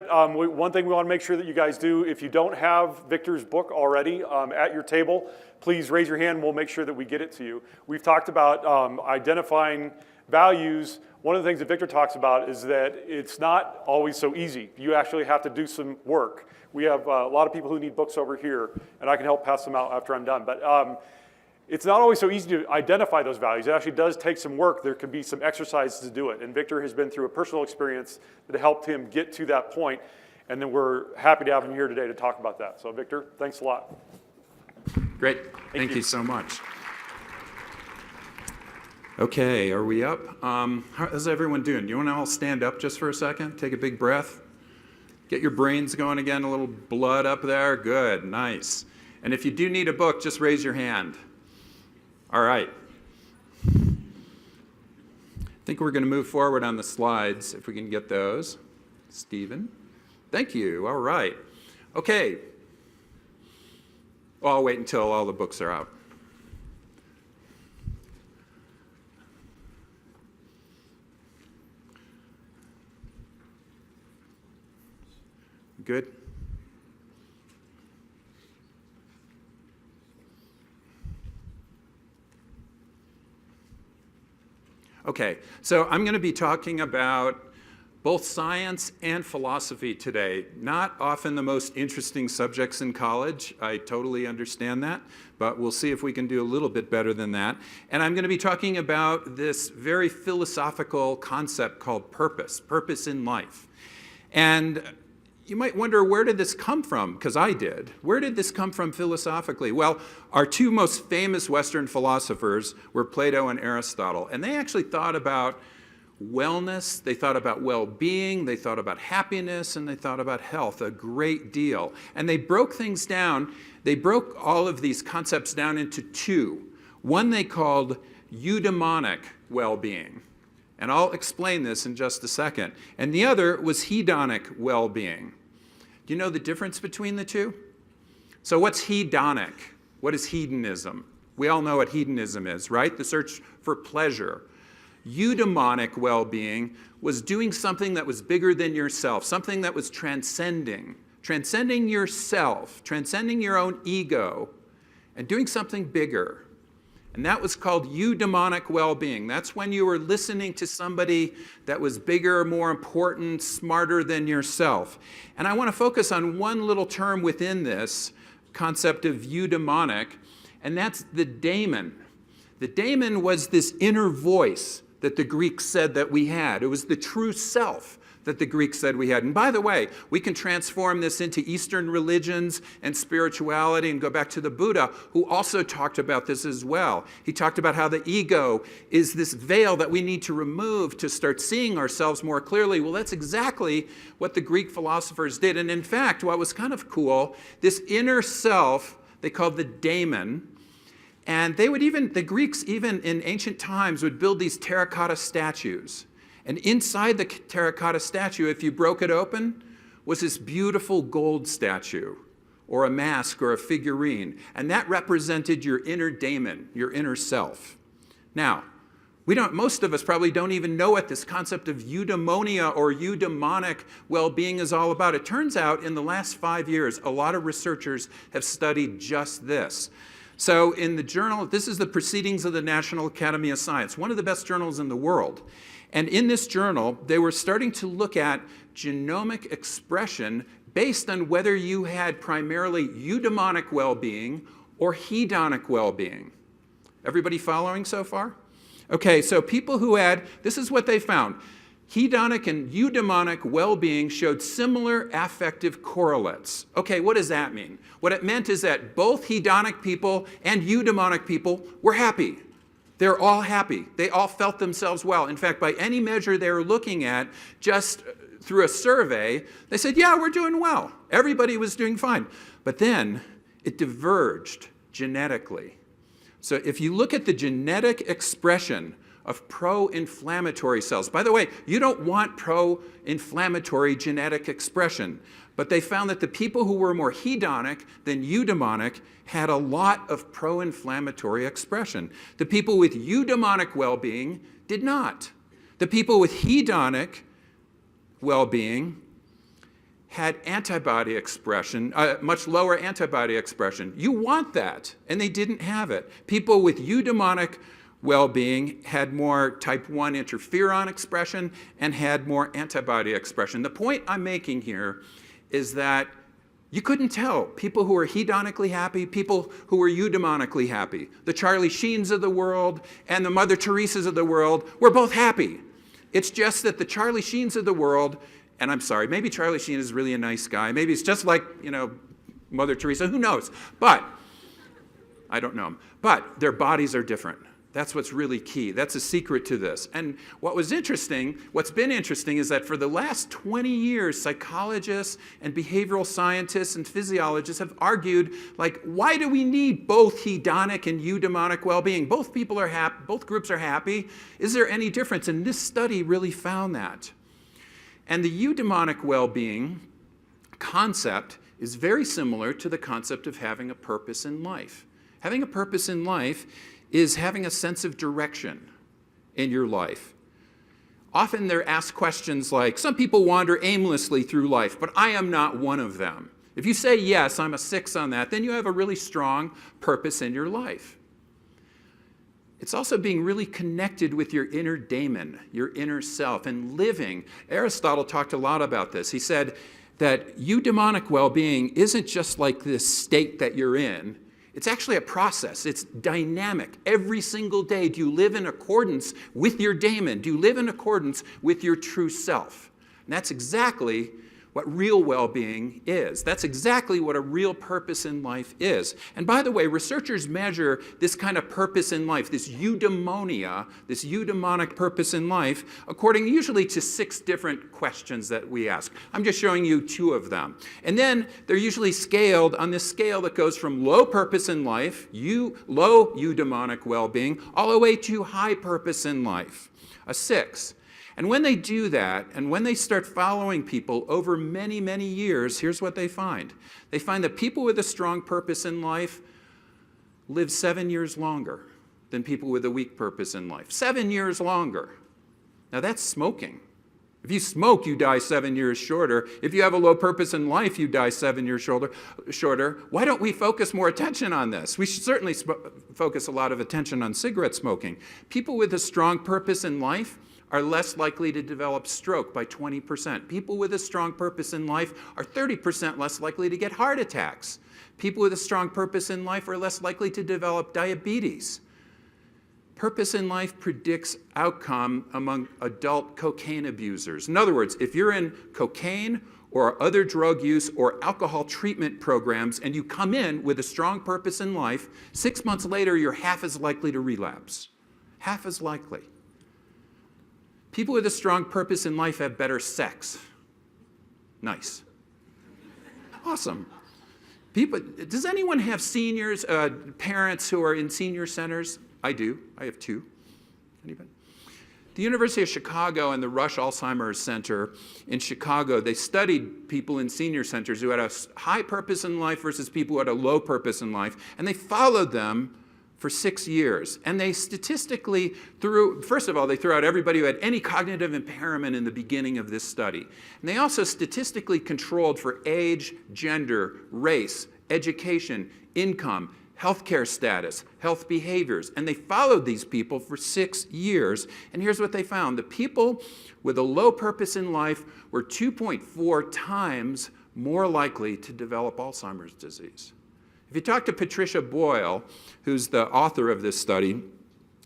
one thing we want to make sure that you guys do, if you don't have Victor's book already at your table, please raise your hand and we'll make sure that we get it to you. We've talked about identifying values. One of the things that Victor talks about is that it's not always so easy. You actually have to do some work. We have a lot of people who need books over here, and I can help pass them out after I'm done. But it's not always so easy to identify those values. It actually does take some work. There can be some exercises to do it. And Victor has been through a personal experience that helped him get to that point. And then we're happy to have him here today to talk about that. So Victor, thanks a lot. Great. Thank you so much. Okay, are we up? How's everyone doing? Do you want to all stand up just for a second? Take a big breath. Get your brains going again, a little blood up there. Good, nice. And if you do need a book, just raise your hand. All right. I think we're going to move forward on the slides, if we can get those. Stephen. Thank you. All right. Okay. Well, I'll wait until all the books are out. Good. Okay, so I'm going to be talking about both science and philosophy today. Not often the most interesting subjects in college. I totally understand that, but we'll see if we can do a little bit better than that. And I'm going to be talking about this very philosophical concept called purpose, purpose in life. And you might wonder, where did this come from? Because I did. Where did this come from philosophically? Well, our two most famous Western philosophers were Plato and Aristotle. And they actually thought about wellness, they thought about well-being, they thought about happiness, and they thought about health a great deal. And they broke things down. They broke all of these concepts down into two. One they called eudaimonic well-being. And I'll explain this in just a second. And the other was hedonic well-being. Do you know the difference between the two? So what's hedonic? What is hedonism? We all know what hedonism is, right? The search for pleasure. Eudaimonic well-being was doing something that was bigger than yourself, something that was transcending yourself, transcending your own ego, and doing something bigger. And that was called eudaimonic well-being. That's when you were listening to somebody that was bigger, more important, smarter than yourself. And I want to focus on one little term within this concept of eudaimonic, and that's the daemon. The daemon was this inner voice that the Greeks said that we had. It was the true self that the Greeks said we had. And by the way, we can transform this into Eastern religions and spirituality and go back to the Buddha, who also talked about this as well. He talked about how the ego is this veil that we need to remove to start seeing ourselves more clearly. Well, that's exactly what the Greek philosophers did. And in fact, what was kind of cool, this inner self, they called the daemon, and the Greeks even in ancient times would build these terracotta statues. And inside the terracotta statue, if you broke it open, was this beautiful gold statue, or a mask, or a figurine. And that represented your inner daemon, your inner self. Now, most of us probably don't even know what this concept of eudaimonia or eudaimonic well-being is all about. It turns out in the last 5 years, a lot of researchers have studied just this. So in the journal, this is the Proceedings of the National Academy of Science, one of the best journals in the world. And in this journal, they were starting to look at genomic expression based on whether you had primarily eudaimonic well-being or hedonic well-being. Everybody following so far? Okay, so people who had, this is what they found. Hedonic and eudaimonic well-being showed similar affective correlates. Okay, what does that mean? What it meant is that both hedonic people and eudaimonic people were happy. They're all happy. They all felt themselves well. In fact, by any measure they were looking at, just through a survey, they said, yeah, we're doing well. Everybody was doing fine. But then it diverged genetically. So if you look at the genetic expression of pro-inflammatory cells. By the way, you don't want pro-inflammatory genetic expression, but they found that the people who were more hedonic than eudaimonic had a lot of pro-inflammatory expression. The people with eudaimonic well-being did not. The people with hedonic well-being had antibody expression, much lower antibody expression. You want that, and they didn't have it. People with eudaimonic well-being had more type 1 interferon expression and had more antibody expression. The point I'm making here is that you couldn't tell people who were hedonically happy, people who were eudaimonically happy. The Charlie Sheens of the world and the Mother Teresas of the world were both happy. It's just that the Charlie Sheens of the world, and I'm sorry, maybe Charlie Sheen is really a nice guy. Maybe it's just like, Mother Teresa, who knows? But, I don't know him. But their bodies are different. That's what's really key. That's a secret to this. And what's been interesting is that for the last 20 years, psychologists and behavioral scientists and physiologists have argued, why do we need both hedonic and eudaimonic well-being? Both people are happy, both groups are happy. Is there any difference? And this study really found that. And the eudaimonic well-being concept is very similar to the concept of having a purpose in life. Having a purpose in life is having a sense of direction in your life. Often they're asked questions like, some people wander aimlessly through life, but I am not one of them. If you say yes, I'm a 6 on that, then you have a really strong purpose in your life. It's also being really connected with your inner daemon, your inner self, and living. Aristotle talked a lot about this. He said that eudaimonic well-being isn't just like this state that you're in. It's actually a process. It's dynamic. Every single day, do you live in accordance with your daemon? Do you live in accordance with your true self? And that's exactly what real well-being is. That's exactly what a real purpose in life is. And by the way, researchers measure this kind of purpose in life, this eudaimonia, this eudaimonic purpose in life, according usually to 6 different questions that we ask. I'm just showing you 2 of them. And then they're usually scaled on this scale that goes from low purpose in life, low eudaimonic well-being, all the way to high purpose in life, a 6. And when they do that, and when they start following people over many, many years, here's what they find. They find that people with a strong purpose in life live 7 years longer than people with a weak purpose in life. 7 years longer. Now that's smoking. If you smoke, you die 7 years shorter. If you have a low purpose in life, you die 7 years shorter. Why don't we focus more attention on this? We should certainly focus a lot of attention on cigarette smoking. People with a strong purpose in life are less likely to develop stroke by 20%. People with a strong purpose in life are 30% less likely to get heart attacks. People with a strong purpose in life are less likely to develop diabetes. Purpose in life predicts outcome among adult cocaine abusers. In other words, if you're in cocaine or other drug use or alcohol treatment programs and you come in with a strong purpose in life, 6 months later you're half as likely to relapse. Half as likely. People with a strong purpose in life have better sex. Nice. Awesome. Does anyone have seniors, parents who are in senior centers? I do. I have 2. Anybody? The University of Chicago and the Rush Alzheimer's Center in Chicago, they studied people in senior centers who had a high purpose in life versus people who had a low purpose in life, and they followed them for 6 years. And they statistically first of all, they threw out everybody who had any cognitive impairment in the beginning of this study. And they also statistically controlled for age, gender, race, education, income, healthcare status, health behaviors. And they followed these people for 6 years. And here's what they found. The people with a low purpose in life were 2.4 times more likely to develop Alzheimer's disease. If you talk to Patricia Boyle, who's the author of this study,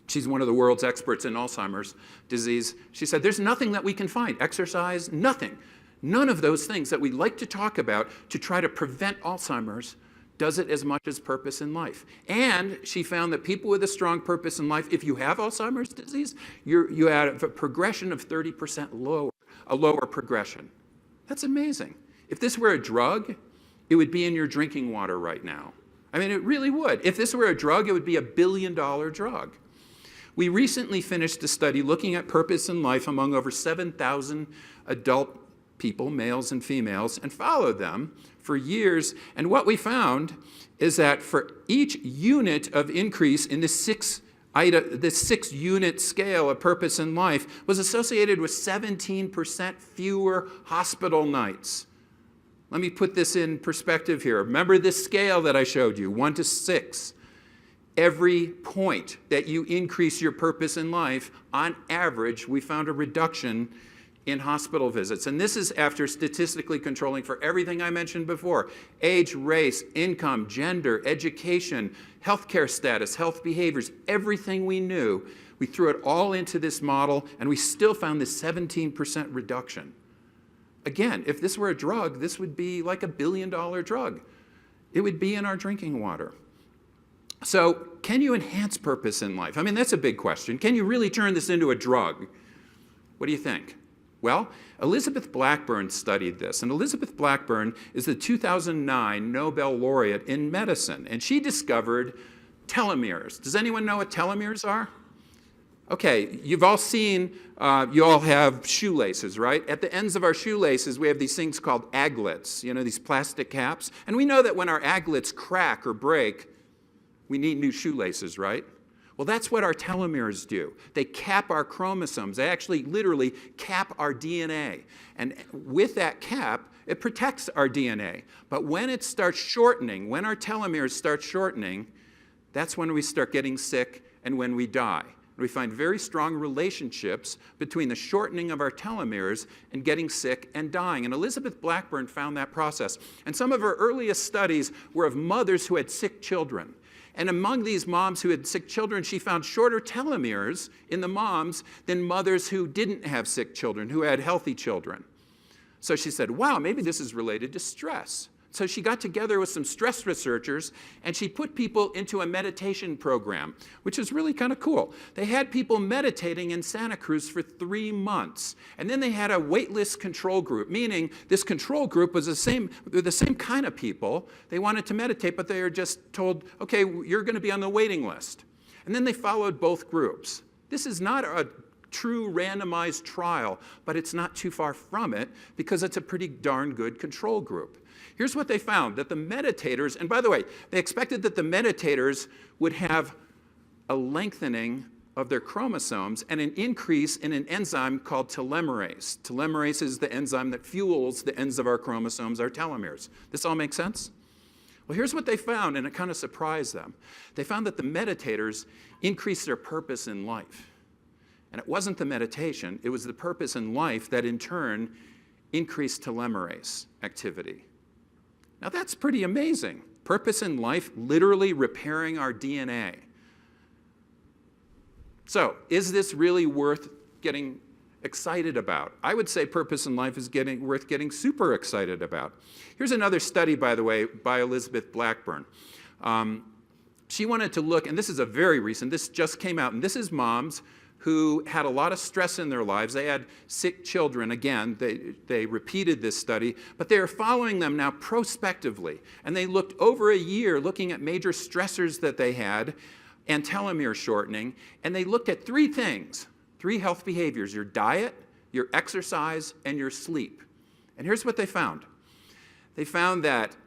she's one of the world's experts in Alzheimer's disease, she said, there's nothing that we can find. Exercise, nothing. None of those things that we like to talk about to try to prevent Alzheimer's does it as much as purpose in life. And she found that people with a strong purpose in life, if you have Alzheimer's disease, you have a progression of 30% lower, a lower progression. That's amazing. If this were a drug, it would be in your drinking water right now. I mean, it really would. If this were a drug, it would be $1 billion drug. We recently finished a study looking at purpose in life among over 7,000 adult people, males and females, and followed them for years. And what we found is that for each unit of increase in this 6-unit scale of purpose in life was associated with 17% fewer hospital nights. Let me put this in perspective here. Remember this scale that I showed you, 1 to 6. Every point that you increase your purpose in life, on average, we found a reduction in hospital visits. And this is after statistically controlling for everything I mentioned before: age, race, income, gender, education, healthcare status, health behaviors, everything we knew. We threw it all into this model, and we still found this 17% reduction. Again, if this were a drug, this would be like $1 billion drug. It would be in our drinking water. So can you enhance purpose in life? I mean, that's a big question. Can you really turn this into a drug? What do you think? Well, Elizabeth Blackburn studied this, and Elizabeth Blackburn is the 2009 Nobel laureate in medicine, and she discovered telomeres. Does anyone know what telomeres are? Okay, you've all seen, you all have shoelaces, right? At the ends of our shoelaces, we have these things called aglets, you know, these plastic caps. And we know that when our aglets crack or break, we need new shoelaces, right? Well, that's what our telomeres do. They cap our chromosomes. They actually literally cap our DNA. And with that cap, it protects our DNA. But when it starts shortening, when our telomeres start shortening, that's when we start getting sick and when we die. We find very strong relationships between the shortening of our telomeres and getting sick and dying. And Elizabeth Blackburn found that process. And some of her earliest studies were of mothers who had sick children. And among these moms who had sick children, she found shorter telomeres in the moms than mothers who didn't have sick children, who had healthy children. So she said, wow, maybe this is related to stress. So she got together with some stress researchers, and she put people into a meditation program, which is really kind of cool. They had people meditating in Santa Cruz for 3 months. And then they had a waitlist control group, meaning this control group was the same kind of people. They wanted to meditate, but they were just told, okay, you're going to be on the waiting list. And then they followed both groups. This is not a true randomized trial, but it's not too far from it because it's a pretty darn good control group. Here's what they found, that the meditators, and by the way, they expected that the meditators would have a lengthening of their chromosomes and an increase in an enzyme called telomerase. Telomerase is the enzyme that fuels the ends of our chromosomes, our telomeres. This all makes sense? Well, here's what they found, and it kind of surprised them. They found that the meditators increased their purpose in life. And it wasn't the meditation, it was the purpose in life that in turn increased telomerase activity. Now that's pretty amazing. Purpose in life, literally repairing our DNA. So, is this really worth getting excited about? I would say purpose in life is worth getting super excited about. Here's another study, by the way, by Elizabeth Blackburn. She wanted to look, and this is a very recent, this just came out, and this is moms who had a lot of stress in their lives. They had sick children. Again, they repeated this study, but they are following them now prospectively. And they looked over a year looking at major stressors that they had and telomere shortening, and they looked at 3 things, 3 health behaviors: your diet, your exercise, and your sleep. And here's what they found. They found that,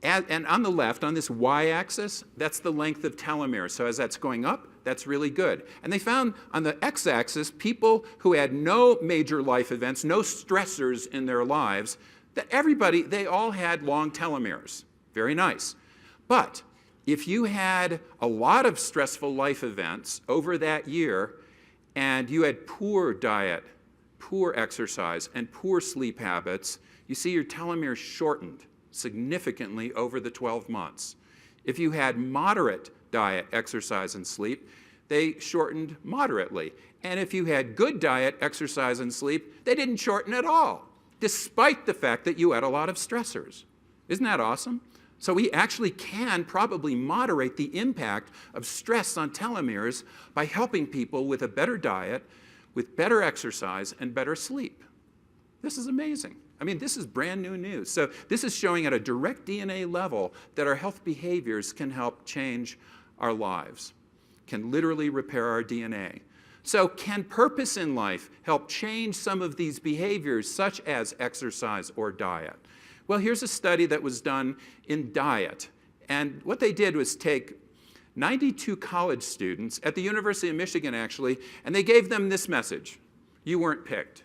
and on the left, on this y-axis, that's the length of telomeres. So as that's going up, that's really good. And they found on the x-axis, people who had no major life events, no stressors in their lives, that they all had long telomeres. Very nice. But if you had a lot of stressful life events over that year, and you had poor diet, poor exercise, and poor sleep habits, you see your telomeres shortened significantly over the 12 months. If you had moderate diet, exercise, and sleep, they shortened moderately. And if you had good diet, exercise, and sleep, they didn't shorten at all, despite the fact that you had a lot of stressors. Isn't that awesome? So we actually can probably moderate the impact of stress on telomeres by helping people with a better diet, with better exercise, and better sleep. This is amazing. I mean, this is brand new news. So this is showing at a direct DNA level that our health behaviors can help change our lives, can literally repair our DNA. So can purpose in life help change some of these behaviors, such as exercise or diet? Well, here's a study that was done in diet. And what they did was take 92 college students at the University of Michigan, actually, and they gave them this message: you weren't picked.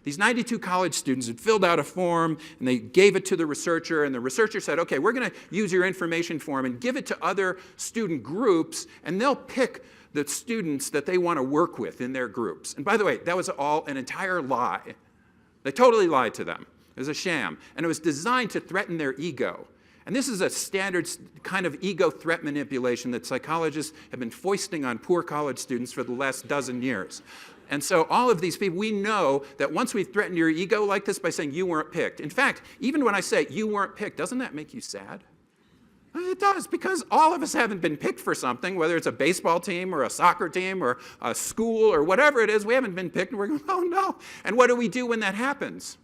These 92 college students had filled out a form, and they gave it to the researcher, and the researcher said, okay, we're going to use your information form and give it to other student groups, and they'll pick the students that they want to work with in their groups. And by the way, that was all an entire lie. They totally lied to them. It was a sham, and it was designed to threaten their ego. And this is a standard kind of ego threat manipulation that psychologists have been foisting on poor college students for the last dozen years. And so all of these people, we know that once we've threatened your ego like this by saying you weren't picked. In fact, even when I say you weren't picked, doesn't that make you sad? It does, because all of us haven't been picked for something, whether it's a baseball team or a soccer team or a school or whatever it is, we haven't been picked, and we're going, oh no. And what do we do when that happens?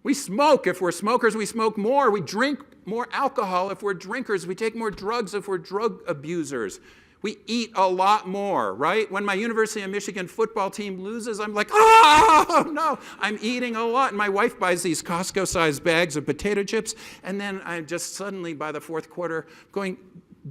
We smoke. If we're smokers, we smoke more. We drink more alcohol if we're drinkers. We take more drugs if we're drug abusers. We eat a lot more, right? When my University of Michigan football team loses, I'm like, oh, no, I'm eating a lot. And my wife buys these Costco-sized bags of potato chips, and then I'm just suddenly, by the fourth quarter, going,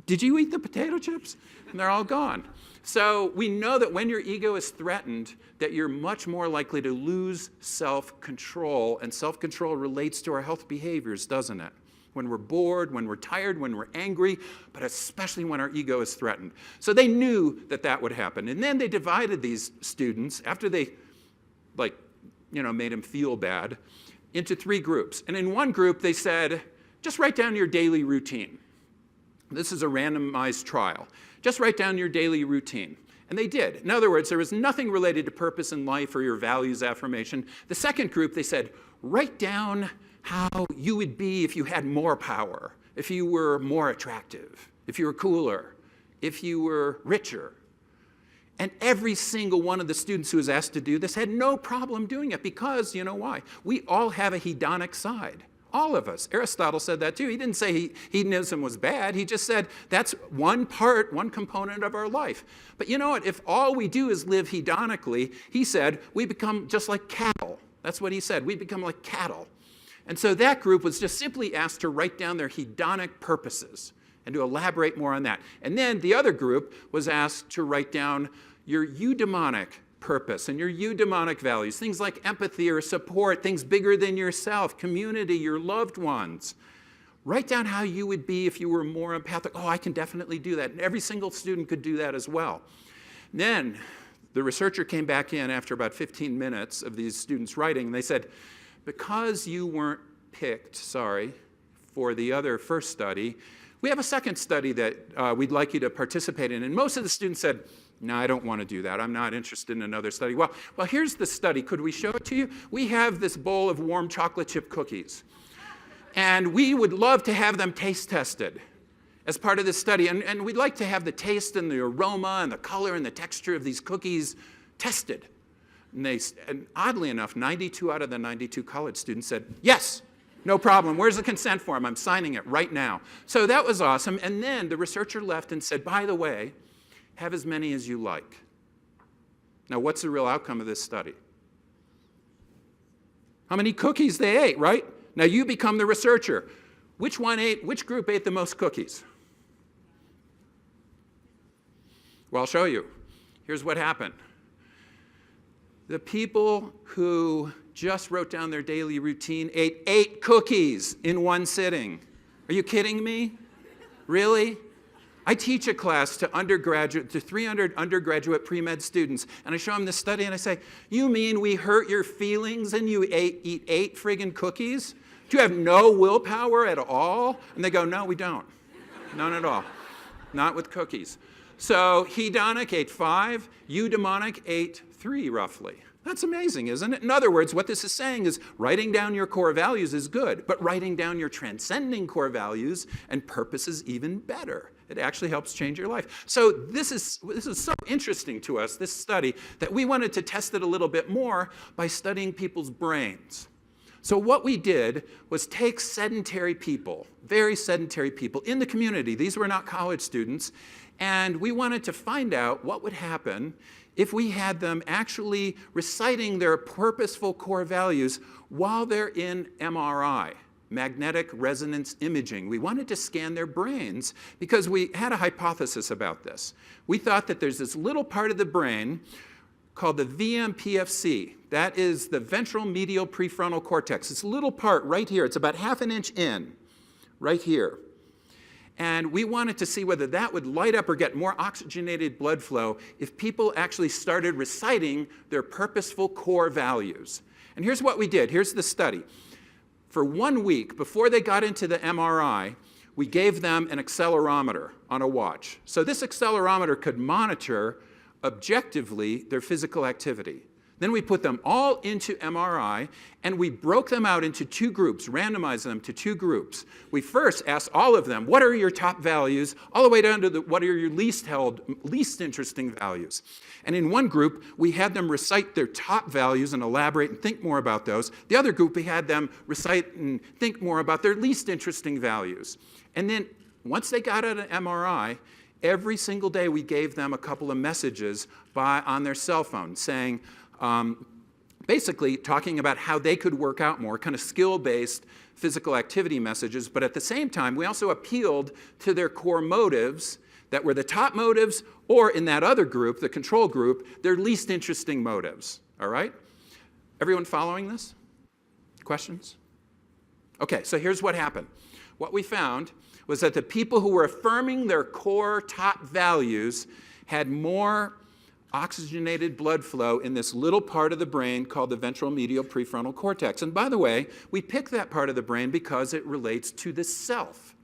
did you eat the potato chips? And they're all gone. So we know that when your ego is threatened, that you're much more likely to lose self-control, and self-control relates to our health behaviors, doesn't it? When we're bored, when we're tired, when we're angry, but especially when our ego is threatened. So they knew that that would happen. And then they divided these students, after they made them feel bad, into 3 groups. And in one group, they said, just write down your daily routine. This is a randomized trial. Just write down your daily routine. And they did. In other words, there was nothing related to purpose in life or your values affirmation. The second group, they said, write down how you would be if you had more power, if you were more attractive, if you were cooler, if you were richer. And every single one of the students who was asked to do this had no problem doing it, because, you know why? We all have a hedonic side. All of us. Aristotle said that too. He didn't say hedonism was bad. He just said that's one part, one component of our life. But you know what? If all we do is live hedonically, he said, we become just like cattle. That's what he said. We become like cattle. And so that group was just simply asked to write down their hedonic purposes and to elaborate more on that. And then the other group was asked to write down your eudaimonic purpose and your eudaimonic values, things like empathy or support, things bigger than yourself, community, your loved ones. Write down how you would be if you were more empathic. Oh, I can definitely do that. And every single student could do that as well. Then the researcher came back in after about 15 minutes of these students writing, and they said, because you weren't picked, for the other first study, we have a second study that we'd like you to participate in. And most of the students said, no, I don't want to do that. I'm not interested in another study. Well, here's the study. Could we show it to you? We have this bowl of warm chocolate chip cookies. And we would love to have them taste tested as part of this study. And we'd like to have the taste and the aroma and the color and the texture of these cookies tested. And oddly enough, 92 out of the 92 college students said, yes, no problem. Where's the consent form? I'm signing it right now. So that was awesome. And then the researcher left and said, by the way, have as many as you like. Now, what's the real outcome of this study? How many cookies they ate, right? Now you become the researcher. Which group ate the most cookies? Well, I'll show you. Here's what happened. The people who just wrote down their daily routine ate 8 cookies in one sitting. Are you kidding me? Really? I teach a class to 300 undergraduate pre-med students, and I show them this study, and I say, you mean we hurt your feelings and you eat 8 friggin' cookies? Do you have no willpower at all? And they go, no, we don't. None at all. Not with cookies. So hedonic ate 5, eudaimonic ate 3, roughly. That's amazing, isn't it? In other words, what this is saying is writing down your core values is good, but writing down your transcending core values and purpose is even better. It actually helps change your life. So this is so interesting to us, this study, that we wanted to test it a little bit more by studying people's brains. So what we did was take sedentary people, very sedentary people in the community. These were not college students. And we wanted to find out what would happen if we had them actually reciting their purposeful core values while they're in MRI, magnetic resonance imaging. We wanted to scan their brains because we had a hypothesis about this. We thought that there's this little part of the brain called the VMPFC. That is the ventral medial prefrontal cortex. It's a little part right here. It's about half an inch in, right here. And we wanted to see whether that would light up or get more oxygenated blood flow if people actually started reciting their purposeful core values. And here's what we did. Here's the study. For 1 week, before they got into the MRI, we gave them an accelerometer on a watch. So this accelerometer could monitor objectively their physical activity. Then we put them all into MRI, and we broke them out into 2 groups, randomized them to 2 groups. We first asked all of them, what are your top values, all the way down to what are your least interesting values. And in one group, we had them recite their top values and elaborate and think more about those. The other group, we had them recite and think more about their least interesting values. And then once they got out of MRI, every single day we gave them a couple of messages on their cell phone saying, basically talking about how they could work out more, kind of skill-based physical activity messages, but at the same time, we also appealed to their core motives that were the top motives, or in that other group, the control group, their least interesting motives, all right? Everyone following this? Questions? Okay, so here's what happened. What we found was that the people who were affirming their core top values had more oxygenated blood flow in this little part of the brain called the ventral medial prefrontal cortex. And by the way, we picked that part of the brain because it relates to the self,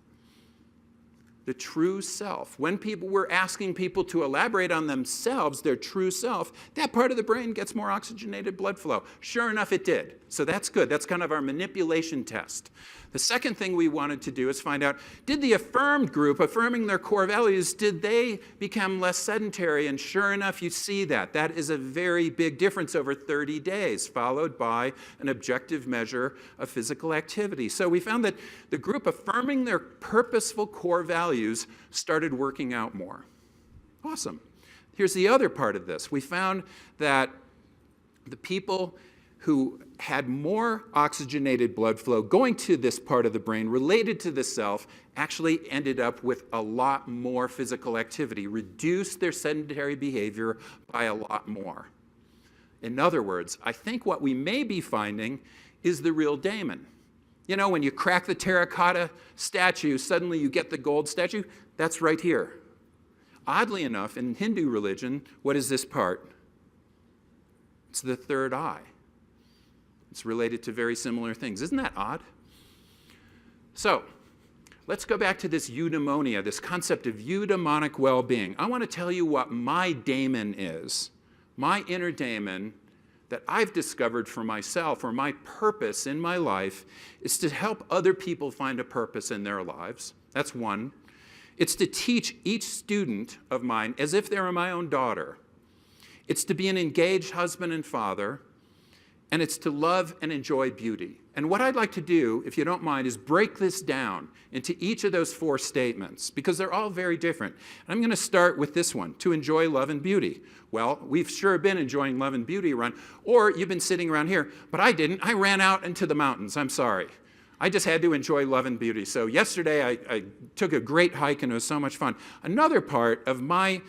the true self. When people were asking people to elaborate on themselves, their true self, that part of the brain gets more oxygenated blood flow. Sure enough, it did. So that's good. That's kind of our manipulation test. The second thing we wanted to do is find out, did the affirmed group, affirming their core values, did they become less sedentary? And sure enough, you see that. That is a very big difference over 30 days, followed by an objective measure of physical activity. So we found that the group affirming their purposeful core values started working out more. Awesome. Here's the other part of this. We found that the people who had more oxygenated blood flow going to this part of the brain related to the self actually ended up with a lot more physical activity, reduced their sedentary behavior by a lot more. In other words, I think what we may be finding is the real daemon. You know, when you crack the terracotta statue, suddenly you get the gold statue. That's right here. Oddly enough, in Hindu religion, what is this part? It's the third eye. It's related to very similar things. Isn't that odd? So let's go back to this eudaimonia, this concept of eudaimonic well-being. I want to tell you what my daemon is, my inner daemon that I've discovered for myself, or my purpose in my life, is to help other people find a purpose in their lives. That's one. It's to teach each student of mine as if they were my own daughter. It's to be an engaged husband and father. And it's to love and enjoy beauty. And what I'd like to do, if you don't mind, is break this down into each of those 4 statements, because they're all very different. And I'm going to start with this one, to enjoy love and beauty. Well, we've sure been enjoying love and beauty around, or you've been sitting around here, but I didn't. I ran out into the mountains. I'm sorry. I just had to enjoy love and beauty. So yesterday I took a great hike and it was so much fun. Another part of my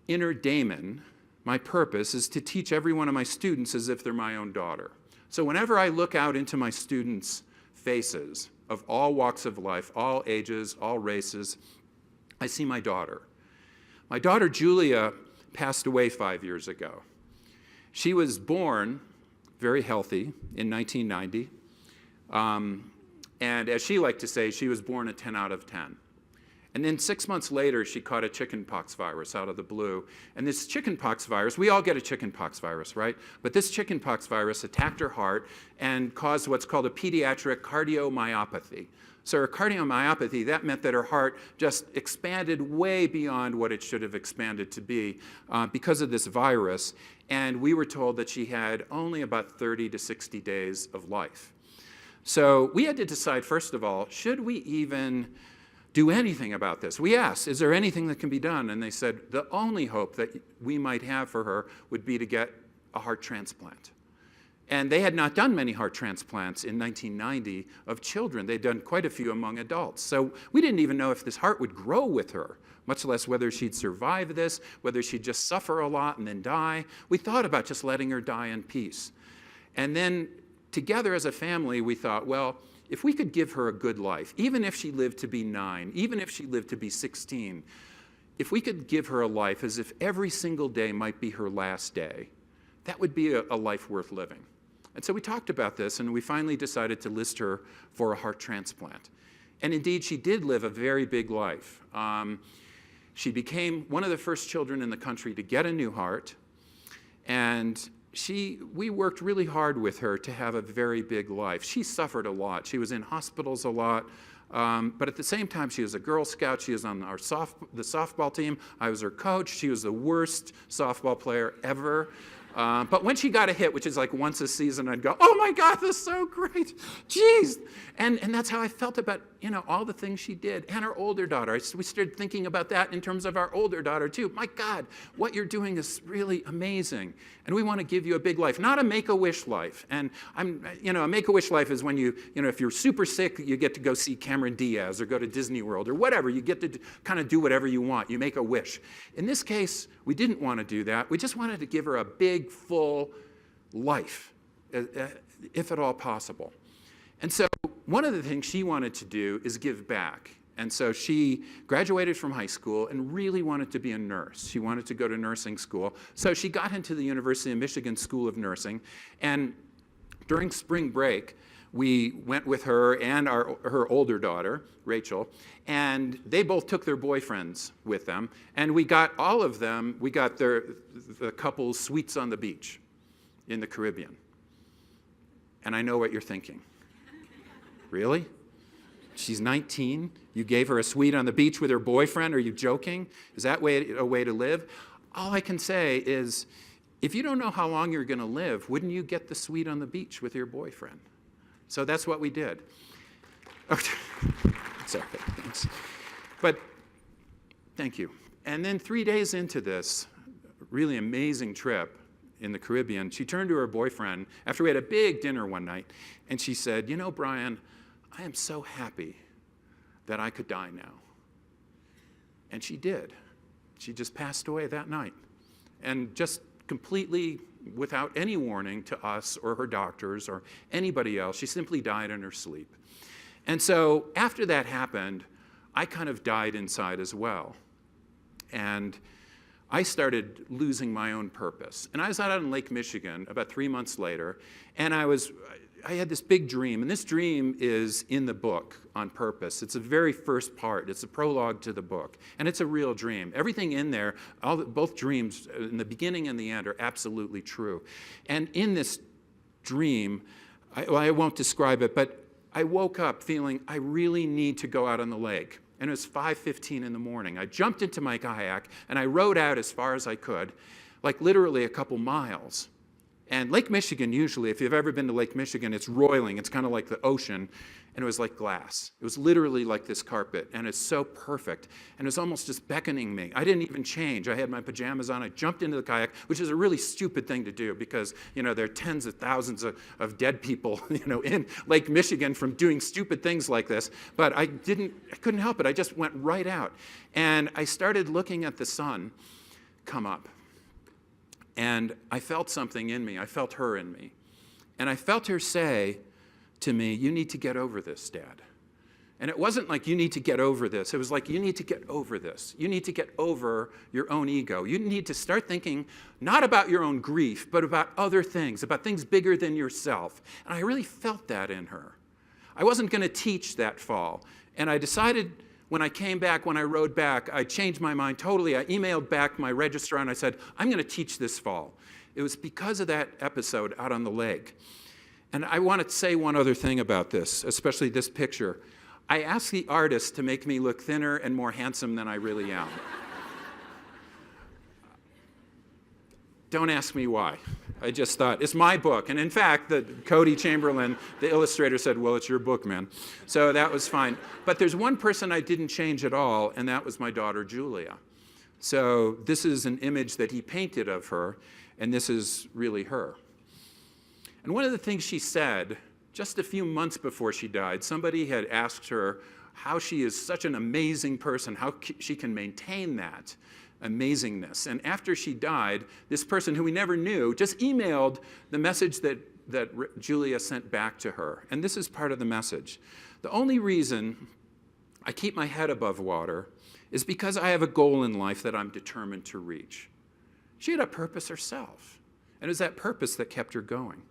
inner daemon, my purpose, is to teach every one of my students as if they're my own daughter. So whenever I look out into my students' faces of all walks of life, all ages, all races, I see my daughter. My daughter Julia passed away 5 years ago. She was born very healthy in 1990. And as she liked to say, she was born a 10 out of 10. And then 6 months later, she caught a chickenpox virus out of the blue. And this chickenpox virus, we all get a chickenpox virus, right? But this chickenpox virus attacked her heart and caused what's called a pediatric cardiomyopathy. So her cardiomyopathy, that meant that her heart just expanded way beyond what it should have expanded to be because of this virus. And we were told that she had only about 30 to 60 days of life. So we had to decide, first of all, should we even do anything about this? We asked, is there anything that can be done? And they said, the only hope that we might have for her would be to get a heart transplant. And they had not done many heart transplants in 1990 of children. They'd done quite a few among adults. So we didn't even know if this heart would grow with her, much less whether she'd survive this, whether she'd just suffer a lot and then die. We thought about just letting her die in peace. And then together as a family, we thought, well, if we could give her a good life, even if she lived to be 9, even if she lived to be 16, if we could give her a life as if every single day might be her last day, that would be a life worth living. And so we talked about this, and we finally decided to list her for a heart transplant. And indeed, she did live a very big life. She became one of the first children in the country to get a new heart, and we worked really hard with her to have a very big life. She suffered a lot. She was in hospitals a lot. But at the same time, she was a Girl Scout. She was on the softball team. I was her coach. She was the worst softball player ever. But when she got a hit, which is like once a season, I'd go, oh my God, this is so great. Jeez. And that's how I felt about, all the things she did. And our older daughter. We started thinking about that in terms of our older daughter too. My God, what you're doing is really amazing. And we want to give you a big life, not a make-a-wish life. And a make-a-wish life is when if you're super sick, you get to go see Cameron Diaz or go to Disney World or whatever. You get to kind of do whatever you want. You make a wish. In this case, we didn't want to do that. We just wanted to give her a big, full life, if at all possible. And so one of the things she wanted to do is give back. And so she graduated from high school and really wanted to be a nurse. She wanted to go to nursing school. So she got into the University of Michigan School of Nursing. And during spring break, we went with her and her older daughter, Rachel, and they both took their boyfriends with them. And we got all of them, we got the couple's suites on the beach in the Caribbean. And I know what you're thinking. Really? She's 19. You gave her a suite on the beach with her boyfriend. Are you joking? Is that a way to live? All I can say is, if you don't know how long you're going to live, wouldn't you get the suite on the beach with your boyfriend? So that's what we did. Okay. Sorry, thanks. But thank you. And then 3 days into this really amazing trip in the Caribbean, she turned to her boyfriend after we had a big dinner one night, and she said, Brian, I am so happy that I could die now. And she did. She just passed away that night. And just completely without any warning to us or her doctors or anybody else, she simply died in her sleep. And so after that happened, I kind of died inside as well. And I started losing my own purpose. And I was out on Lake Michigan about 3 months later, and I had this big dream, and this dream is in the book on purpose. It's the very first part. It's a prologue to the book, and it's a real dream. Everything in there, both dreams in the beginning and the end are absolutely true. And in this dream, I won't describe it, but I woke up feeling I really need to go out on the lake. And it was 5:15 in the morning. I jumped into my kayak, and I rowed out as far as I could, like literally a couple miles. And Lake Michigan, usually, if you've ever been to Lake Michigan, it's roiling. It's kind of like the ocean. And it was like glass. It was literally like this carpet. And it's so perfect. And it was almost just beckoning me. I didn't even change. I had my pajamas on. I jumped into the kayak, which is a really stupid thing to do because, there are tens of thousands of dead people, in Lake Michigan from doing stupid things like this. But I couldn't help it. I just went right out. And I started looking at the sun come up. And I felt something in me. I felt her in me. And I felt her say to me, you need to get over this, Dad. And it wasn't like you need to get over this. It was like you need to get over this. You need to get over your own ego. You need to start thinking not about your own grief, but about other things, about things bigger than yourself. And I really felt that in her. I wasn't going to teach that fall. And I decided when I came back, when I rode back, I changed my mind totally. I emailed back my registrar and I said, I'm going to teach this fall. It was because of that episode out on the lake. And I want to say one other thing about this, especially this picture. I asked the artist to make me look thinner and more handsome than I really am. Don't ask me why. I just thought, it's my book. And in fact, Cody Chamberlain, the illustrator, said, well, it's your book, man. So that was fine. But there's one person I didn't change at all, and that was my daughter, Julia. So this is an image that he painted of her, and this is really her. And one of the things she said, just a few months before she died, somebody had asked her how she is such an amazing person, how she can maintain that amazingness. And after she died, this person who we never knew just emailed the message that Julia sent back to her. And this is part of the message. The only reason I keep my head above water is because I have a goal in life that I'm determined to reach. She had a purpose herself, and it was that purpose that kept her going.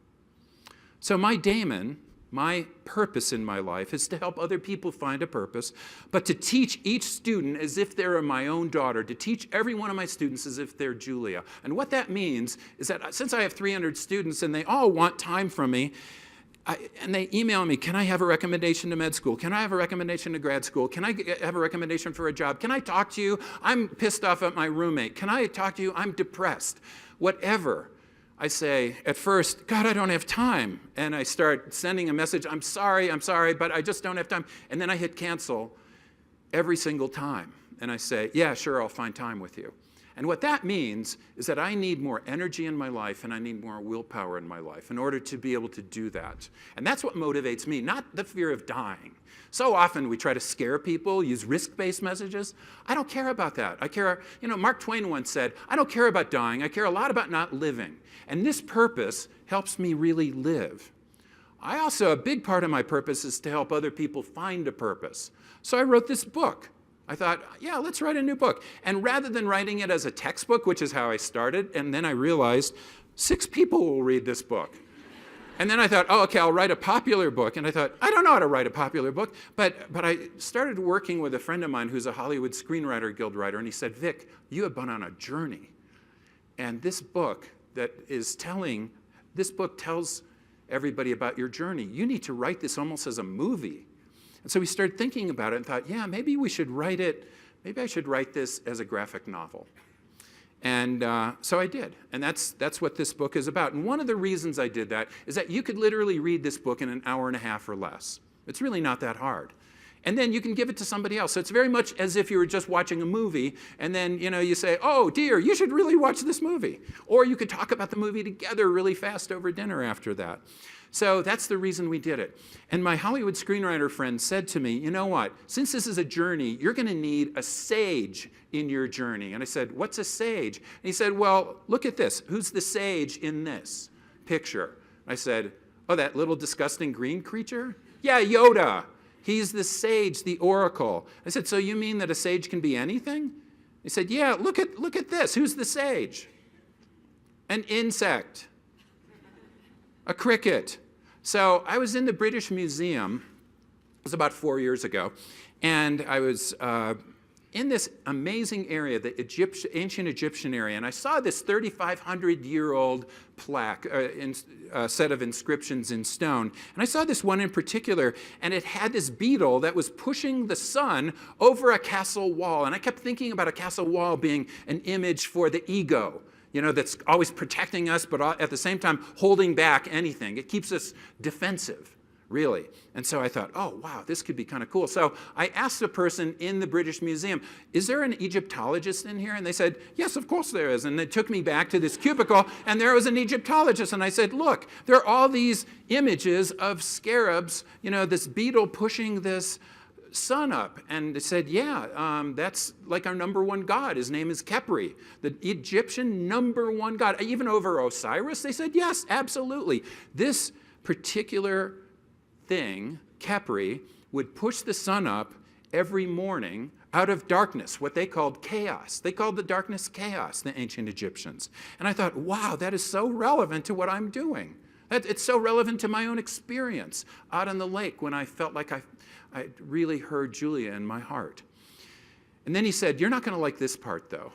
So my daemon, my purpose in my life, is to help other people find a purpose, but to teach each student as if they're my own daughter, to teach every one of my students as if they're Julia. And what that means is that since I have 300 students and they all want time from me, and they email me, can I have a recommendation to med school? Can I have a recommendation to grad school? Can I have a recommendation for a job? Can I talk to you? I'm pissed off at my roommate. Can I talk to you? I'm depressed. Whatever. I say, at first, God, I don't have time. And I start sending a message, I'm sorry, but I just don't have time. And then I hit cancel every single time. And I say, yeah, sure, I'll find time with you. And what that means is that I need more energy in my life and I need more willpower in my life in order to be able to do that. And that's what motivates me, not the fear of dying. So often we try to scare people, use risk-based messages. I don't care about that. I care, Mark Twain once said, I don't care about dying, I care a lot about not living. And this purpose helps me really live. A big part of my purpose is to help other people find a purpose. So I wrote this book. I thought, yeah, let's write a new book. And rather than writing it as a textbook, which is how I started, and then I realized 6 people will read this book. And then I thought, oh, okay, I'll write a popular book. And I thought, I don't know how to write a popular book. But I started working with a friend of mine who's a Hollywood Screenwriter Guild writer, and he said, Vic, you have been on a journey. And this book tells everybody about your journey. You need to write this almost as a movie. And so we started thinking about it and thought, yeah, maybe we should write it, maybe I should write this as a graphic novel. And so I did. And that's what this book is about. And one of the reasons I did that is that you could literally read this book in an hour and a half or less. It's really not that hard. And then you can give it to somebody else. So it's very much as if you were just watching a movie, and then you say, oh, dear, you should really watch this movie. Or you could talk about the movie together really fast over dinner after that. So that's the reason we did it. And my Hollywood screenwriter friend said to me, you know what, since this is a journey, you're going to need a sage in your journey. And I said, what's a sage? And he said, well, look at this. Who's the sage in this picture? I said, oh, that little disgusting green creature? Yeah, Yoda. He's the sage, the oracle. I said, so you mean that a sage can be anything? He said, yeah, look at this. Who's the sage? An insect. A cricket. So I was in the British Museum, it was about 4 years ago, and I was in this amazing area, the ancient Egyptian area, and I saw this 3,500-year-old plaque, set of inscriptions in stone. And I saw this one in particular, and it had this beetle that was pushing the sun over a castle wall. And I kept thinking about a castle wall being an image for the ego, that's always protecting us, but at the same time holding back anything. It keeps us defensive, really. And so I thought, oh, wow, this could be kind of cool. So I asked a person in the British Museum, is there an Egyptologist in here? And they said, yes, of course there is. And they took me back to this cubicle, and there was an Egyptologist. And I said, look, there are all these images of scarabs, this beetle pushing this sun up. And they said, yeah, that's like our number one god. His name is Khepri, the Egyptian number one god. Even over Osiris, they said, yes, absolutely. This particular thing, Khepri, would push the sun up every morning out of darkness, what they called chaos. They called the darkness chaos, the ancient Egyptians. And I thought, wow, that is so relevant to what I'm doing. It's so relevant to my own experience out on the lake when I felt like I really heard Julia in my heart. And then he said, you're not going to like this part, though.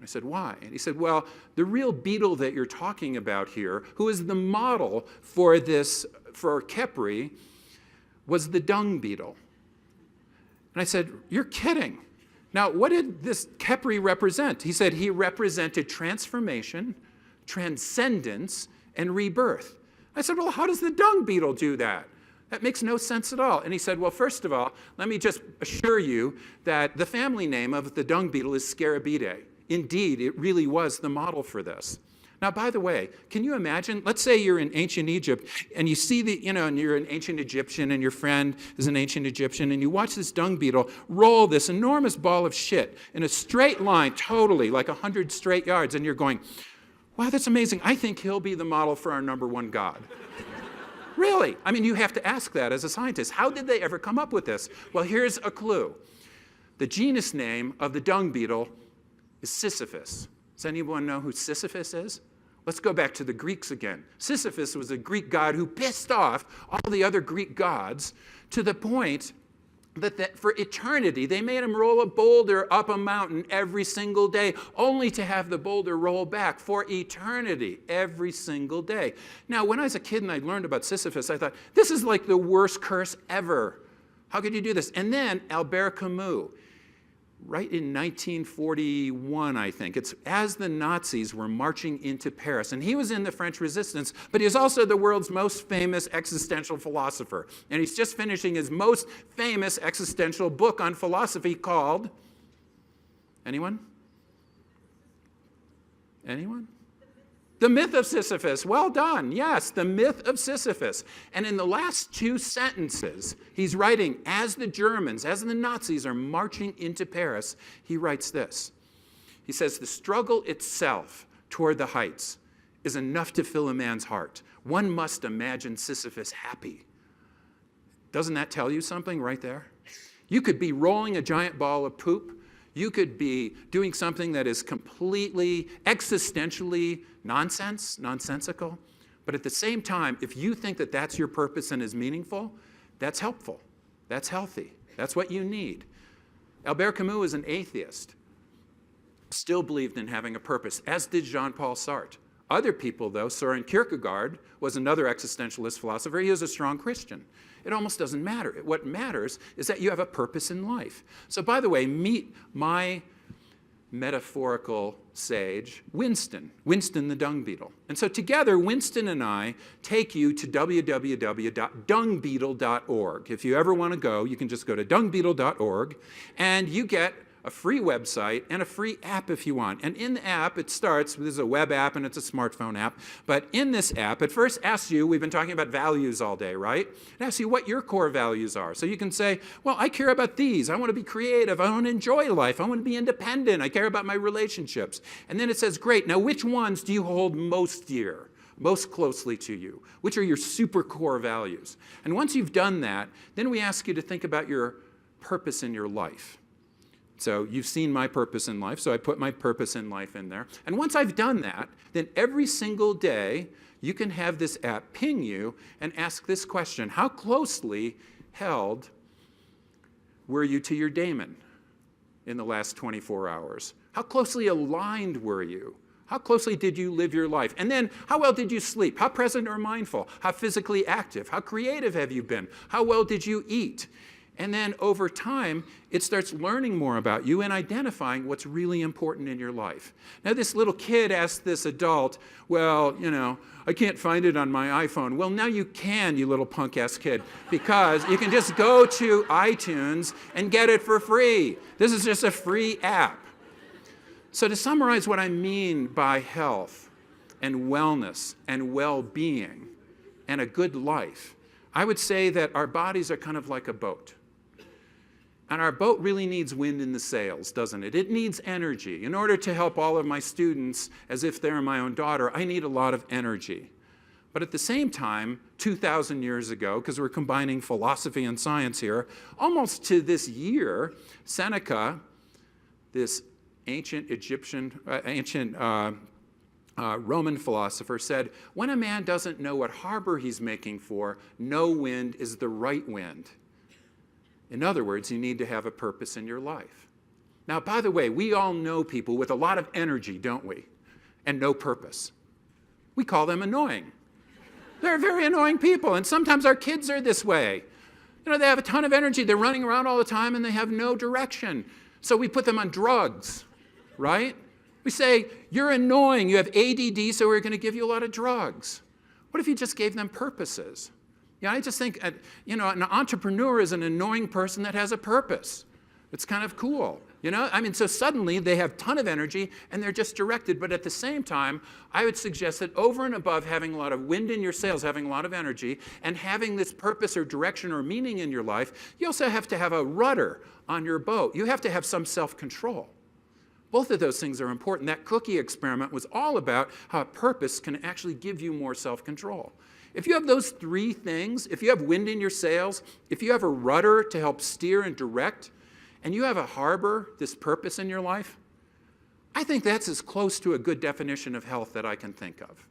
I said, why? And he said, well, the real beetle that you're talking about here, who is the model for Khepri, was the dung beetle. And I said, you're kidding. Now, what did this Khepri represent? He said he represented transformation, transcendence, and rebirth. I said, well, how does the dung beetle do that? That makes no sense at all. And he said, well, first of all, let me just assure you that the family name of the dung beetle is Scarabidae. Indeed, it really was the model for this. Now, by the way, can you imagine, let's say you're in ancient Egypt and you see and you're an ancient Egyptian and your friend is an ancient Egyptian and you watch this dung beetle roll this enormous ball of shit in a straight line, totally, like 100 straight yards, and you're going, wow, that's amazing. I think he'll be the model for our number one god. Really? I mean, you have to ask that as a scientist. How did they ever come up with this? Well, here's a clue. The genus name of the dung beetle is Sisyphus. Does anyone know who Sisyphus is? Let's go back to the Greeks again. Sisyphus was a Greek god who pissed off all the other Greek gods to the point that for eternity, they made him roll a boulder up a mountain every single day, only to have the boulder roll back for eternity every single day. Now, when I was a kid and I learned about Sisyphus, I thought, this is like the worst curse ever. How could you do this? And then Albert Camus, right in 1941, I think, it's as the Nazis were marching into Paris, and he was in the French Resistance, but he was also the world's most famous existential philosopher. And he's just finishing his most famous existential book on philosophy called, anyone? Anyone? The Myth of Sisyphus. Well done. Yes, The Myth of Sisyphus. And in the last two sentences, he's writing, as the Germans, as the Nazis are marching into Paris, he writes this. He says, the struggle itself toward the heights is enough to fill a man's heart. One must imagine Sisyphus happy. Doesn't that tell you something right there? You could be rolling a giant ball of poop. You could be doing something that is completely existentially nonsensical. But at the same time, if you think that that's your purpose and is meaningful, that's helpful. That's healthy. That's what you need. Albert Camus was an atheist, still believed in having a purpose, as did Jean-Paul Sartre. Other people, though, Soren Kierkegaard was another existentialist philosopher. He was a strong Christian. It almost doesn't matter. What matters is that you have a purpose in life. So, by the way, meet my metaphorical sage, Winston the dung beetle. And so together, Winston and I take you to www.dungbeetle.org. If you ever want to go, you can just go to dungbeetle.org, and you get a free website and a free app if you want. And in the app, it starts, this is a web app and it's a smartphone app, but in this app, it first asks you, we've been talking about values all day, right? It asks you what your core values are. So you can say, well, I care about these. I want to be creative. I want to enjoy life. I want to be independent. I care about my relationships. And then it says, great, now which ones do you hold most dear? Most closely to you? Which are your super core values? And once you've done that, then we ask you to think about your purpose in your life. So you've seen my purpose in life, so I put my purpose in life in there. And once I've done that, then every single day, you can have this app ping you and ask this question: how closely held were you to your daemon in the last 24 hours? How closely aligned were you? How closely did you live your life? And then, how well did you sleep? How present or mindful? How physically active? How creative have you been? How well did you eat? And then over time, it starts learning more about you and identifying what's really important in your life. Now, this little kid asked this adult, well, I can't find it on my iPhone. Well, now you can, you little punk-ass kid, because you can just go to iTunes and get it for free. This is just a free app. So to summarize what I mean by health and wellness and well-being and a good life, I would say that our bodies are kind of like a boat. And our boat really needs wind in the sails, doesn't it? It needs energy. In order to help all of my students as if they're my own daughter, I need a lot of energy. But at the same time, 2,000 years ago, because we're combining philosophy and science here, almost to this year, Seneca, this ancient Roman philosopher, said, when a man doesn't know what harbor he's making for, no wind is the right wind. In other words, you need to have a purpose in your life. Now, by the way, we all know people with a lot of energy, don't we? And no purpose. We call them annoying. They're very annoying people, and sometimes our kids are this way. They have a ton of energy. They're running around all the time, and they have no direction. So we put them on drugs, right? We say, you're annoying. You have ADD, so we're going to give you a lot of drugs. What if you just gave them purposes? I just think, an entrepreneur is an annoying person that has a purpose. It's kind of cool. You know, I mean, so suddenly they have a ton of energy and they're just directed. But at the same time, I would suggest that over and above having a lot of wind in your sails, having a lot of energy, and having this purpose or direction or meaning in your life, you also have to have a rudder on your boat. You have to have some self-control. Both of those things are important. That cookie experiment was all about how a purpose can actually give you more self-control. If you have those three things, if you have wind in your sails, if you have a rudder to help steer and direct, and you have a harbor, this purpose in your life, I think that's as close to a good definition of health that I can think of.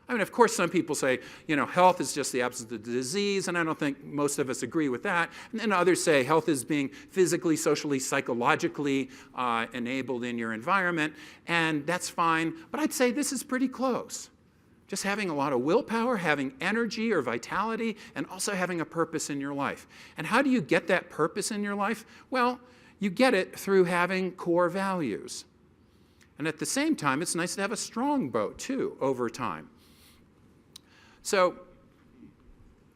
I mean, of course, some people say, you know, health is just the absence of disease, and I don't think most of us agree with that. And then others say health is being physically, socially, psychologically enabled in your environment, and that's fine. But I'd say this is pretty close. Just having a lot of willpower, having energy or vitality, and also having a purpose in your life. And how do you get that purpose in your life? Well, you get it through having core values. And at the same time, it's nice to have a strong boat, too, over time. So,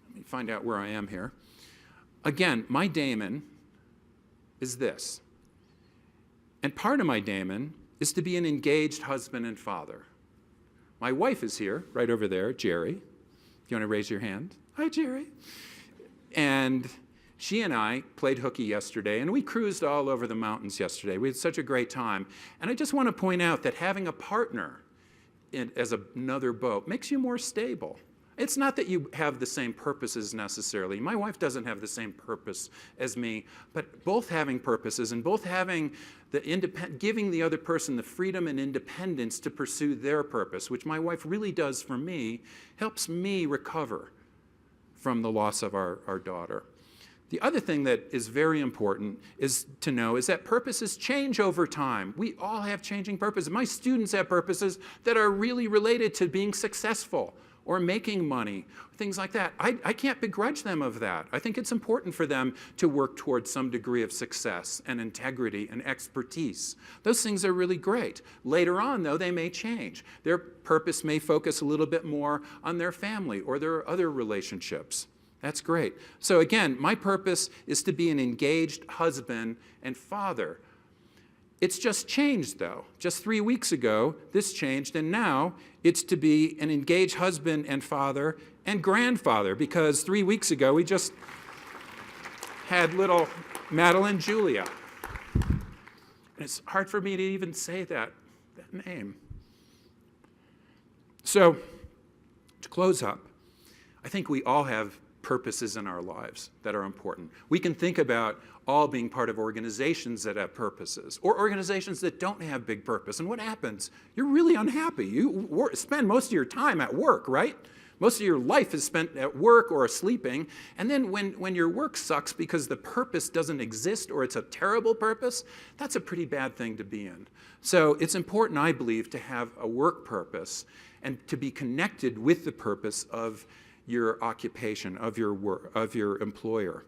let me find out where I am here. Again, my daemon is this. And part of my daemon is to be an engaged husband and father. My wife is here, right over there, Jerry. You want to raise your hand? Hi, Jerry. And she and I played hooky yesterday, and we cruised all over the mountains yesterday. We had such a great time. And I just want to point out that having a partner as another boat makes you more stable. It's not that you have the same purposes necessarily. My wife doesn't have the same purpose as me, but both having purposes and both having giving the other person the freedom and independence to pursue their purpose, which my wife really does for me, helps me recover from the loss of our daughter. The other thing that is very important is to know is that purposes change over time. We all have changing purposes. My students have purposes that are really related to being successful or making money, things like that. I can't begrudge them of that. I think it's important for them to work towards some degree of success and integrity and expertise. Those things are really great. Later on, though, they may change. Their purpose may focus a little bit more on their family or their other relationships. That's great. So again, my purpose is to be an engaged husband and father. It's just changed, though. Just 3 weeks ago, this changed, and now it's to be an engaged husband and father and grandfather, because 3 weeks ago, we just had little Madeline Julia. And it's hard for me to even say that name. So, to close up, I think we all have purposes in our lives that are important. We can think about all being part of organizations that have purposes, or organizations that don't have big purpose. And what happens? You're really unhappy. You spend most of your time at work, right? Most of your life is spent at work or sleeping. And then when your work sucks because the purpose doesn't exist or it's a terrible purpose, that's a pretty bad thing to be in. So it's important, I believe, to have a work purpose and to be connected with the purpose of your occupation, of your work, of your employer.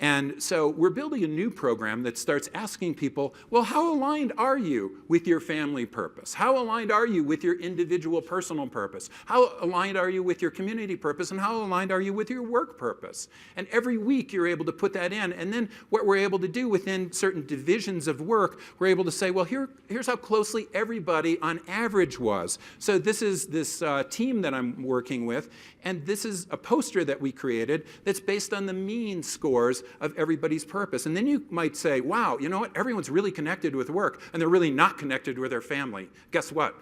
And so we're building a new program that starts asking people, well, how aligned are you with your family purpose? How aligned are you with your individual personal purpose? How aligned are you with your community purpose? And how aligned are you with your work purpose? And every week you're able to put that in. And then what we're able to do within certain divisions of work, we're able to say, well, here's how closely everybody on average was. So this is this team that I'm working with, and this is a poster that we created that's based on the mean scores of everybody's purpose. And then you might say, wow, you know what? Everyone's really connected with work, and they're really not connected with their family. Guess what?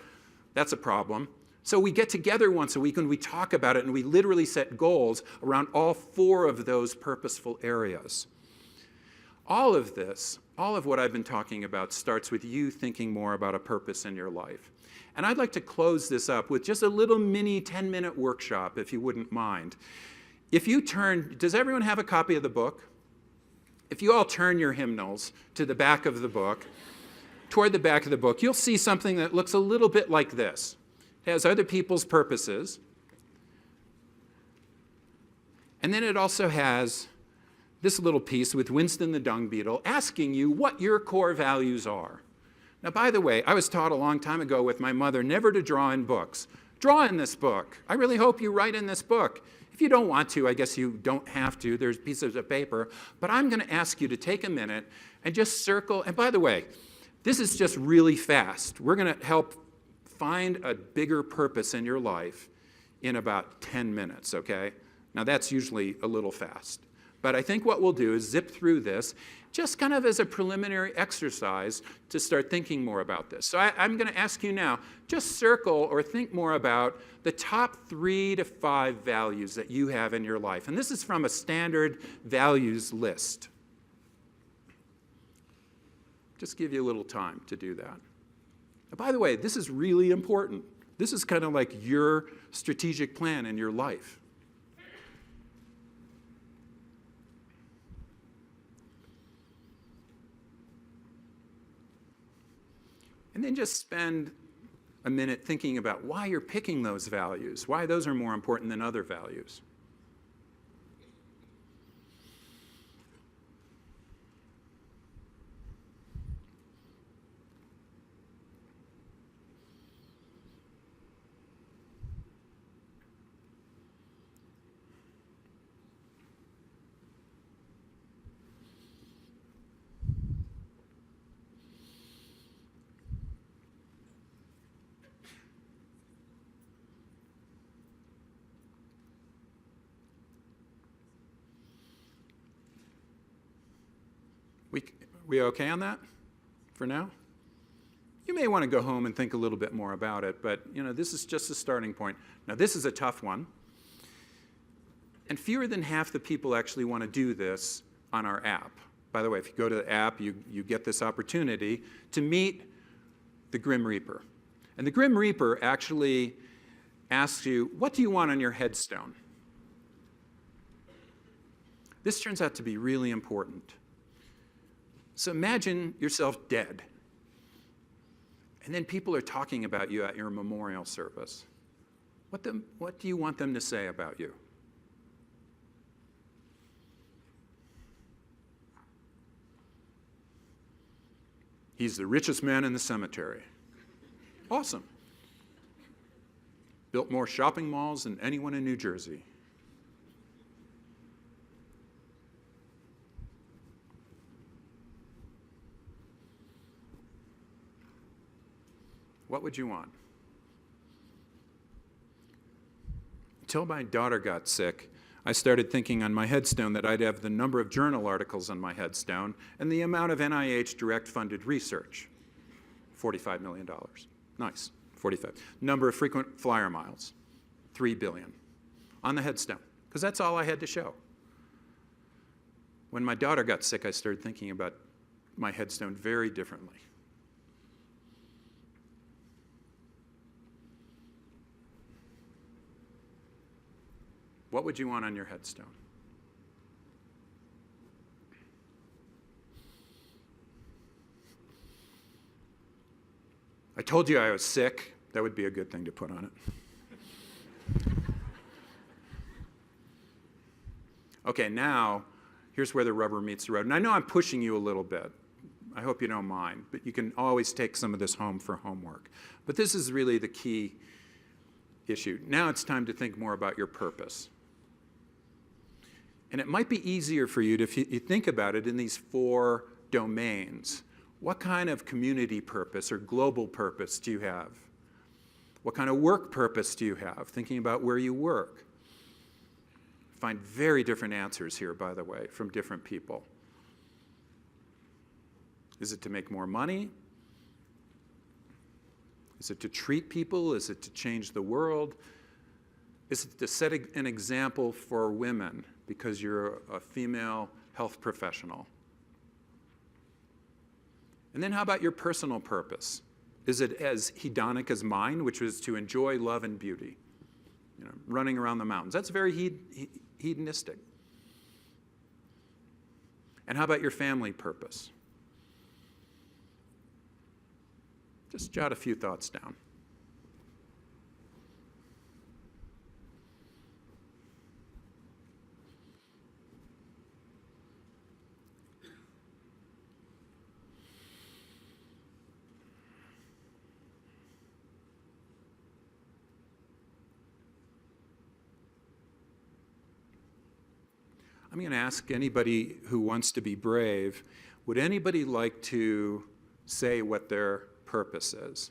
That's a problem. So we get together once a week and we talk about it, and we literally set goals around all 4 of those purposeful areas. All of this, all of what I've been talking about, starts with you thinking more about a purpose in your life. And I'd like to close this up with just a little mini 10-minute workshop, if you wouldn't mind. If you turn, does everyone have a copy of the book? If you all turn your hymnals to the back of the book, toward the back of the book, you'll see something that looks a little bit like this. It has other people's purposes. And then it also has this little piece with Winston the dung beetle asking you what your core values are. Now, by the way, I was taught a long time ago with my mother never to draw in books. Draw in this book. I really hope you write in this book. If you don't want to, I guess you don't have to. There's pieces of paper. But I'm going to ask you to take a minute and just circle. And by the way, this is just really fast. We're going to help find a bigger purpose in your life in about 10 minutes, okay? Now, that's usually a little fast. But I think what we'll do is zip through this just kind of as a preliminary exercise to start thinking more about this. So I'm going to ask you now, just circle or think more about the top 3 to 5 values that you have in your life. And this is from a standard values list. Just give you a little time to do that. And by the way, this is really important. This is kind of like your strategic plan in your life. And then just spend a minute thinking about why you're picking those values, why those are more important than other values. We okay on that for now? You may want to go home and think a little bit more about it, but this is just a starting point. Now, this is a tough one. And fewer than half the people actually want to do this on our app. By the way, if you go to the app, you get this opportunity to meet the Grim Reaper. And the Grim Reaper actually asks you, what do you want on your headstone? This turns out to be really important. So imagine yourself dead, and then people are talking about you at your memorial service. What do you want them to say about you? He's the richest man in the cemetery. Awesome. Built more shopping malls than anyone in New Jersey. What would you want? Until my daughter got sick, I started thinking on my headstone that I'd have the number of journal articles on my headstone and the amount of NIH direct funded research. $45 million. Nice, 45. Number of frequent flyer miles, 3 billion. On the headstone, because that's all I had to show. When my daughter got sick, I started thinking about my headstone very differently. What would you want on your headstone? I told you I was sick. That would be a good thing to put on it. Okay, now, here's where the rubber meets the road. And I know I'm pushing you a little bit. I hope you don't mind. But you can always take some of this home for homework. But this is really the key issue. Now it's time to think more about your purpose. And it might be easier for you to if you think about it in these 4 domains. What kind of community purpose or global purpose do you have? What kind of work purpose do you have? Thinking about where you work. Find very different answers here, by the way, from different people. Is it to make more money? Is it to treat people? Is it to change the world? Is it to set an example for women because you're a female health professional? And then how about your personal purpose? Is it as hedonic as mine, which was to enjoy love and beauty? Running around the mountains. That's very hedonistic. And how about your family purpose? Just jot a few thoughts down. I'm going to ask anybody who wants to be brave, would anybody like to say what their purpose is?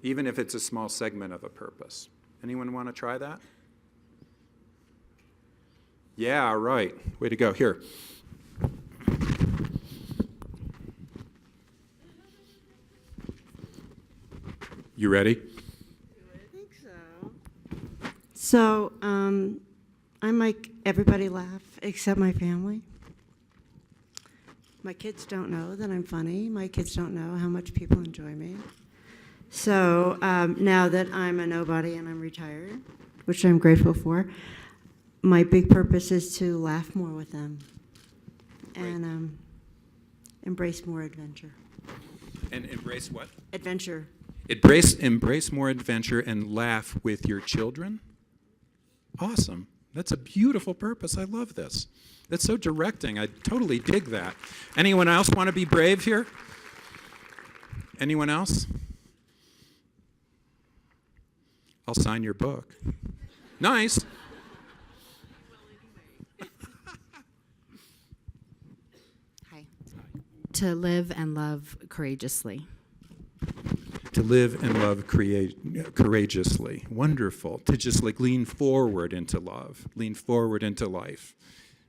Even if it's a small segment of a purpose. Anyone want to try that? Yeah, right. Way to go. Here. You ready? I think so. So, I make everybody laugh except my family. My kids don't know that I'm funny. My kids don't know how much people enjoy me. So now that I'm a nobody and I'm retired, which I'm grateful for, my big purpose is to laugh more with them and embrace more adventure. And embrace what? Adventure. Embrace more adventure and laugh with your children? Awesome. That's a beautiful purpose. I love this. That's so directing. I totally dig that. Anyone else want to be brave here? Anyone else? I'll sign your book. Nice. Hi. To live and love courageously. To live and love courageously. Wonderful. To just like lean forward into love, lean forward into life.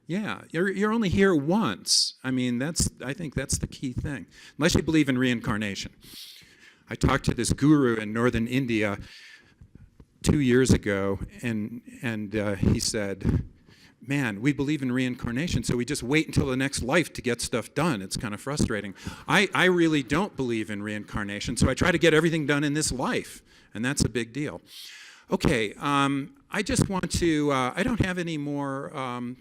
Yeah, you're only here once. I mean, I think that's the key thing. Unless you believe in reincarnation. I talked to this guru in northern India 2 years ago, and he said, man, we believe in reincarnation, so we just wait until the next life to get stuff done. It's kind of frustrating. I really don't believe in reincarnation, so I try to get everything done in this life, and that's a big deal. Okay, I just want to, I don't have any more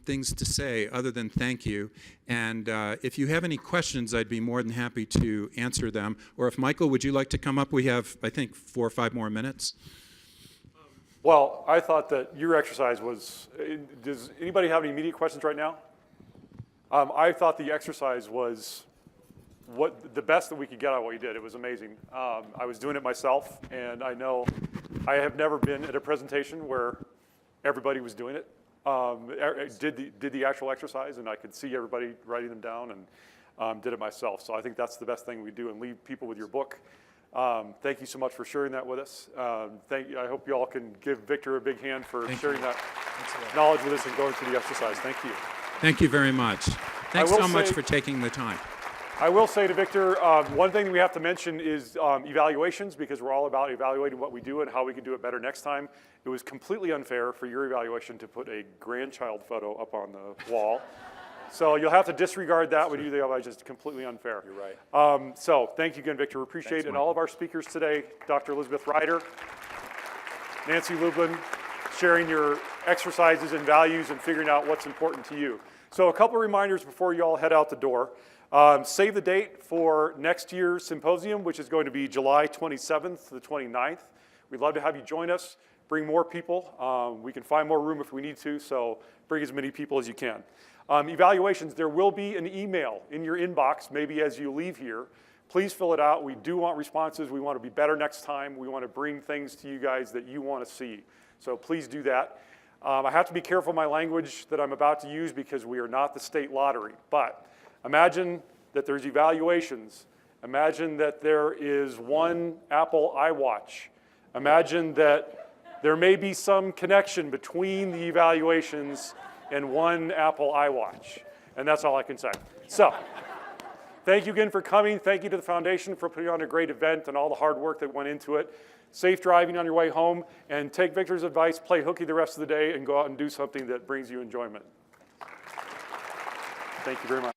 things to say other than thank you, and if you have any questions, I'd be more than happy to answer them. Or if Michael, would you like to come up? We have, I think, 4 or 5 more minutes. Well, I thought that your exercise was, does anybody have any immediate questions right now? I thought the exercise was the best that we could get out of what you did. It was amazing. I was doing it myself, and I know I have never been at a presentation where everybody was doing it. Did the actual exercise, and I could see everybody writing them down, and did it myself. So I think that's the best thing we do, and leave people with your book. Thank you so much for sharing that with us. I hope you all can give Victor a big hand for sharing that knowledge with us and going through the exercise. Thank you. Thank you very much. Thanks so much for taking the time. I will say to Victor, one thing we have to mention is evaluations, because we're all about evaluating what we do and how we can do it better next time. It was completely unfair for your evaluation to put a grandchild photo up on the wall. So you'll have to disregard that when you do the evaluation. It's completely unfair. You're right. So thank you again, Victor. We appreciate it. And all of our speakers today, Dr. Elizabeth Ryder, Nancy Lublin, sharing your exercises and values and figuring out what's important to you. So a couple of reminders before you all head out the door. Save the date for next year's symposium, which is going to be July 27th to the 29th. We'd love to have you join us. Bring more people. We can find more room if we need to, so bring as many people as you can. Evaluations, there will be an email in your inbox, maybe as you leave here. Please fill it out. We do want responses. We want to be better next time. We want to bring things to you guys that you want to see. So please do that. I have to be careful of my language that I'm about to use because we are not the state lottery. But imagine that there's evaluations. Imagine that there is one Apple iWatch. Imagine that there may be some connection between the evaluations and one Apple iWatch. And that's all I can say. So, thank you again for coming. Thank you to the foundation for putting on a great event and all the hard work that went into it. Safe driving on your way home, and take Victor's advice, play hooky the rest of the day, and go out and do something that brings you enjoyment. Thank you very much.